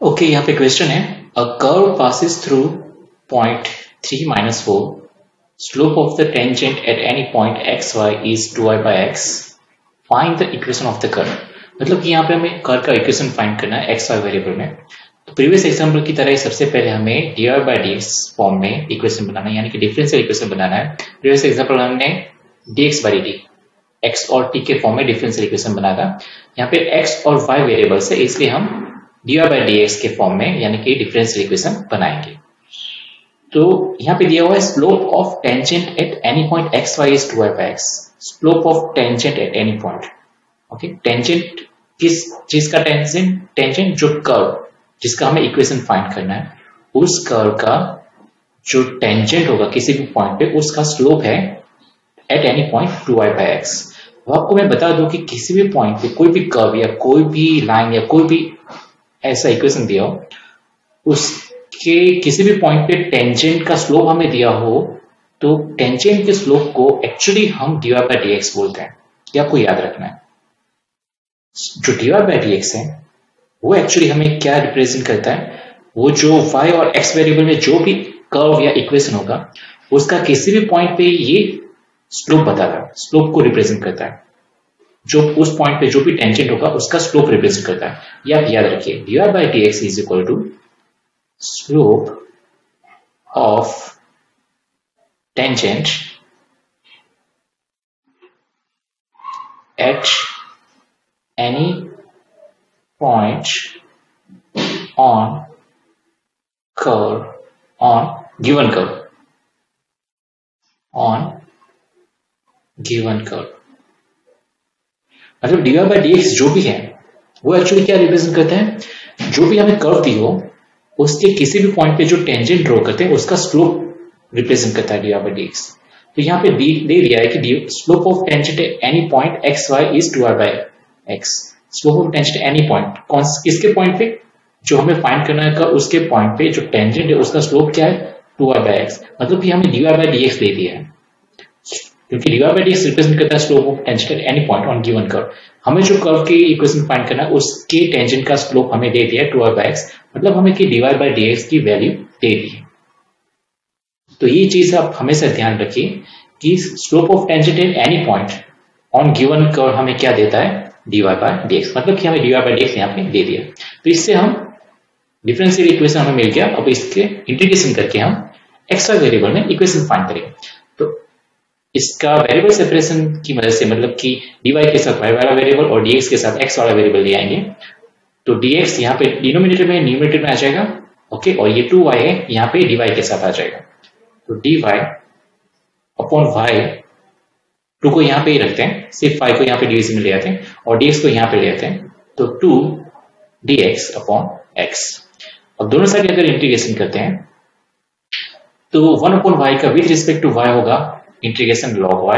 Okay, यहाँ पे question है a curve passes through point 3 - 4 slope of the tangent at any point x y is 2y by x find the equation of the curve. मतलब कि यहाँ पे हमें curve का इक्वेशन फाइंड करना है एक्स वाई वेरिएबल में। तो प्रीवियस एग्जाम्पल की तरह ही सबसे पहले हमें dy by dx फॉर्म में इक्वेशन बनाना है, यानी कि डिफरेंशियल इक्वेशन बनाना है। प्रीवियस एग्जाम्पल हमने dx by dt x और t के फॉर्म में डिफरेंशियल इक्वेशन बनाया था। यहाँ पे x और y वेरिएबल्स है, इसलिए हम dy by dx के फॉर्म में यानी कि डिफरेंशियल इक्वेशन बनाएंगे। तो यहाँ पे दिया हुआ है slope of tangent at any point x y is 2y by x। Slope of tangent at any point. Okay, tangent किस चीज का टेंजेंट? टेंजेंट जो कर्व जिसका हमें इक्वेशन फाइंड करना है, उस कर्व का जो टेंजेंट होगा किसी भी पॉइंट पे, उसका स्लोप है eight any point 2y by x। तो आपको मैं बता दूं कि किसी भी पॉइंट पे कोई भी कर्व या कोई भी लाइन या कोई भी ऐसा इक्वेशन दिया हो, उसके किसी भी पॉइंट पे टेंजेंट का स्लोप हमें दिया हो, तो टेंजेंट के स्लोप को एक्चुअली हम dy by dx बोलते हैं। ये आपको याद रखना है। जो dy by dx है वो एक्चुअली हमें क्या रिप्रेजेंट करता है? वो जो y और x वेरिएबल में जो भी कर्व या इक्वेशन होगा, उसका किसी भी पॉइंट पे ये स्लोप बताता है, स्लोप को रिप्रेजेंट करता है। जो उस पॉइंट पे जो भी टेंजेंट होगा उसका स्लोप रिप्रेजेंट करता है। ये आप याद रखिए, dy by dx is equal to slope of tangent at any point on curve on given curve on given curve. मतलब dy by dx जो भी है वो एक्चुअली क्या रिप्रेजेंट करता है? जो भी हमें कर्व दी हो उसके किसी भी पॉइंट पे जो टेंजेंट ड्रॉ करते हैं उसका स्लोप रिप्रेजेंट करता है dy by dx। तो यहाँ पे दे दिया है कि slope of tangent any point x y is 2y by x। Slope of tangent any point, कौन किसके पॉइंट पे? जो हमें फाइंड करना है उसके पॉइंट पे जो टेंजेंट है उसका स्लोप क्या है? 2y by x। मतलब कि हमें dy by dx दे दिया है, क्योंकि dy by dx रिप्रेजेंट करता है slope of tangent at any point on given curve. हमें जो कर्व की इक्वेशन फाइंड करना है उसके टेंजेंट का स्लोप हमें दे दिया है 2y by x। मतलब हमें कि dy by dx की वैल्यू दे दी है। तो ये चीज आप हमेशा ध्यान रखिए कि slope of tangent at any point on given curve हमें क्या देता है? dy by dx। मतलब कि हमें dy by dx यहाँ पे दे दिया। तो इससे हम डिफरेंशियल इक्वेशन हमें मिल गया। अब इसके इंटीग्रेशन करके हम एक्स वाई वेरिएबल में इक्वेशन फाइंड करेंगे। तो इसका वेरिएबल सेपरेशन की मदद से, मतलब कि dy के साथ y वाला वेरिएबल और dx के साथ x वाला वेरिएबल ले आएंगे। तो dx यहाँ पे डिनोमिनेटर में न्यूमरेटर में आ जाएगा। ओके, और ये 2y है यहाँ पे dy के साथ आ जाएगा। तो dy अपॉन y, 2 को यहाँ पे ही रखते हैं, सिर्फ y को यहाँ पे डिवीजन में ले आते हैं और dx को यहाँ पे ले आते हैं। तो 2 dx अपॉन x। अब दोनों साइड अगर इंटीग्रेशन करते हैं तो 1 अपॉन y का विद रिस्पेक्ट टू y होगा इंटीग्रेशन log y।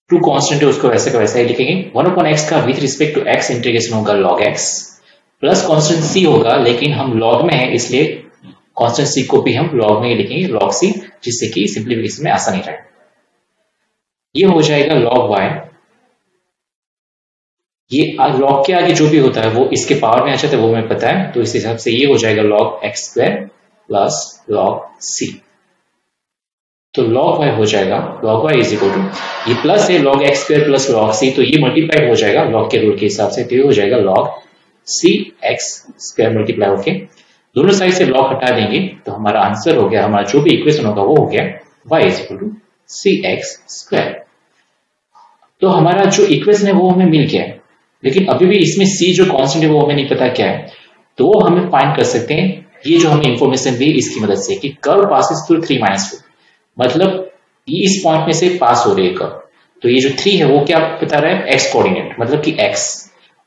2 कांस्टेंट है उसको वैसे का वैसा ही लिखेंगे। 1 अपॉन x का with respect to x integration होगा log x, plus constant c होगा, लेकिन हम log में है इसलिए कांस्टेंट c को भी हम log में ही लिखेंगे, log c, जिससे कि सिंप्लीफिकेशन में आसानी रहे। ये हो जाएगा log y। ये log के आगे जो भी होता है वो इसके पावर में आ जाता है, वो हमें पता है। तो इस हिसाब से ये हो जाएगा log x square plus log c। तो log y हो जाएगा, log y is equal to, ये प्लस है log x square plus log c, तो ये मल्टीप्लाइड हो जाएगा log के रूल के हिसाब से। तो ये हो जाएगा log c x square multiply होके दोनों साइड से log हटा देंगे तो हमारा आंसर हो गया, हमारा जो भी इक्वेशन होगा वो हो गया y is equal to c x square. तो हमारा जो इक्वेशन है वो हमें मिल गया है, लेकिन अभी भी इसमें c जो कांस्टेंट है वो हमें नहीं पता क्या है। तो वो हम फाइंड कर सकते हैं, ये जो हमें इंफॉर्मेशन दी इसकी मदद से, कि कर्व पासिस थ्रू 3 - 4। मतलब इस पॉइंट में से पास हो रही है कर्व। तो ये जो 3 है वो क्या बता रहा है? x कोऑर्डिनेट, मतलब कि x।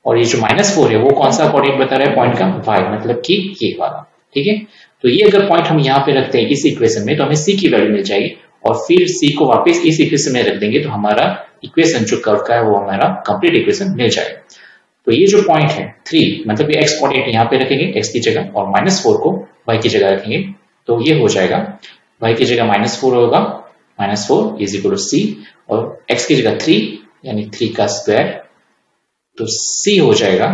और ये जो -4 है वो कौन सा कोऑर्डिनेट बता रहा है पॉइंट का? y, मतलब कि ये वाला। ठीक है, तो ये अगर पॉइंट हम यहाँ पे रखते हैं इस इक्वेशन में तो हमें c की वैल्यू मिल जाएगी, और फिर c को वापस इस इक्वेशन में रख देंगे तो हमारा इक्वेशन जो कर्व का है वो हमारा कंप्लीट इक्वेशन मिल जाएगा। तो ये जो पॉइंट है 3, मतलब ये x कोऑर्डिनेट यहाँ पे रखेंगे x की जगह, और -4 को y की जगह रखेंगे। तो ये हो जाएगा y की जगह -4 होगा, -4 इज इक्वल टू c, और x की जगह 3 यानी 3 का स्क्वायर। तो c हो जाएगा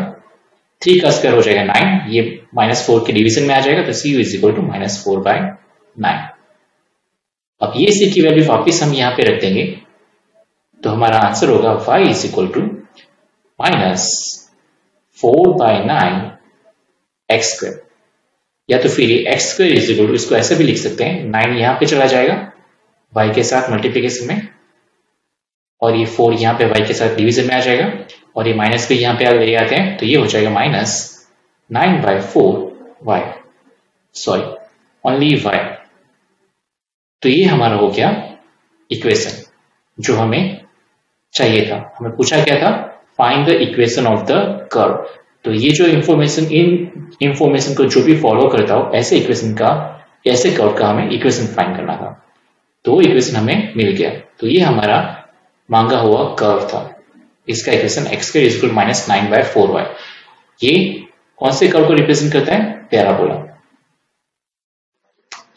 3 का स्क्वायर हो जाएगा 9, ये -4 के डिवीजन में आ जाएगा, तो सी यू इज इक्वल टू -4/9। अब ये सी की वैल्यू वापिस हम यहाँ पे रख देंगे, तो हमारा आंसर होगा y is equal to -4/9 x square, या तो फिर ये x square is equal to, इसको ऐसे भी लिख सकते हैं, 9 यहाँ पे चला जाएगा y के साथ मल्टीप्लीकेशन में, और ये 4 यहाँ पे y के साथ डिवीजन में आ जाएगा, और ये माइनस पे यहाँ पे ले आते हैं, तो ये हो जाएगा -9/4y, सॉरी ओनली y। तो ये हमारा हो गया इक्वेशन जो हमें चाहिए था। हमें पूछा क्या था, find the equation of the curve. तो ये जो इंफॉर्मेशन, इन इंफॉर्मेशन को जो भी फॉलो करता हो, ऐसे इक्वेशन का, ऐसे कर्व का हमें इक्वेशन फाइंड करना था। तो इक्वेशन हमें मिल गया। तो ये हमारा मांगा हुआ कर्व था, इसका equation x square is equal -9/4y। ये कौन से कर्व को रिप्रेजेंट करता है, पैराबोला।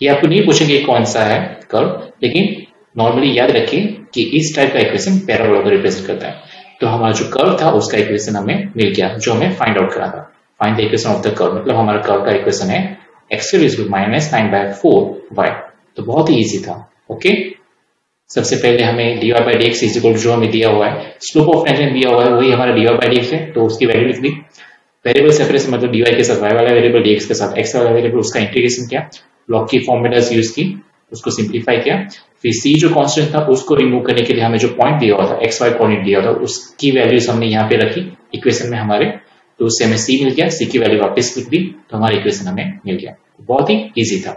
ये आपको नहीं पूछेंगे कौन सा है कर्व, लेकिन नॉर्मली याद रखिए कि इस टाइप का इक्वेशन पैराबोला को रिप्रेजेंट करता है। तो हमारा जो कर्व था उसका इक्वेशन हमें मिल गया, जो हमें फाइंड आउट करना था। Find the equation of the curve, मतलब हमारा कर्व का इक्वेशन है x square is equal -9/4y। तो बहुत ही इजी था। ओके, सबसे पहले हमें dy by dx is equal जो हमें दिया हुआ है, स्लोप ऑफ टेंजेंट दिया हुआ है, वही हमारा dy बाई dx है, तो उसकी वैल्यू लिख दी। वेरिएबल सेपरेशन मतलब dy के साथ y वाला वेरिएबल, dx के साथ x वाला वेरिएबल, उसका इंटीग्रेशन किया, लॉग की फॉर्मूलाज यूज की, उसको सिंप्लीफाई किया। फिर c जो कांस्टेंट था उसको रिमूव करने के लिए हमें जो पॉइंट दिया हुआ था, x y कोऑर्डिनेट दिया हुआ था, उसकी वैल्यूज हमने यहाँ पे रखी इक्वेशन में हमारे, तो उससे हमें c मिल गया, c की वैल्यू वापस लिख दी, तो हमारा इक्वेशन हमें मिल गया। बहुत ही ईजी था।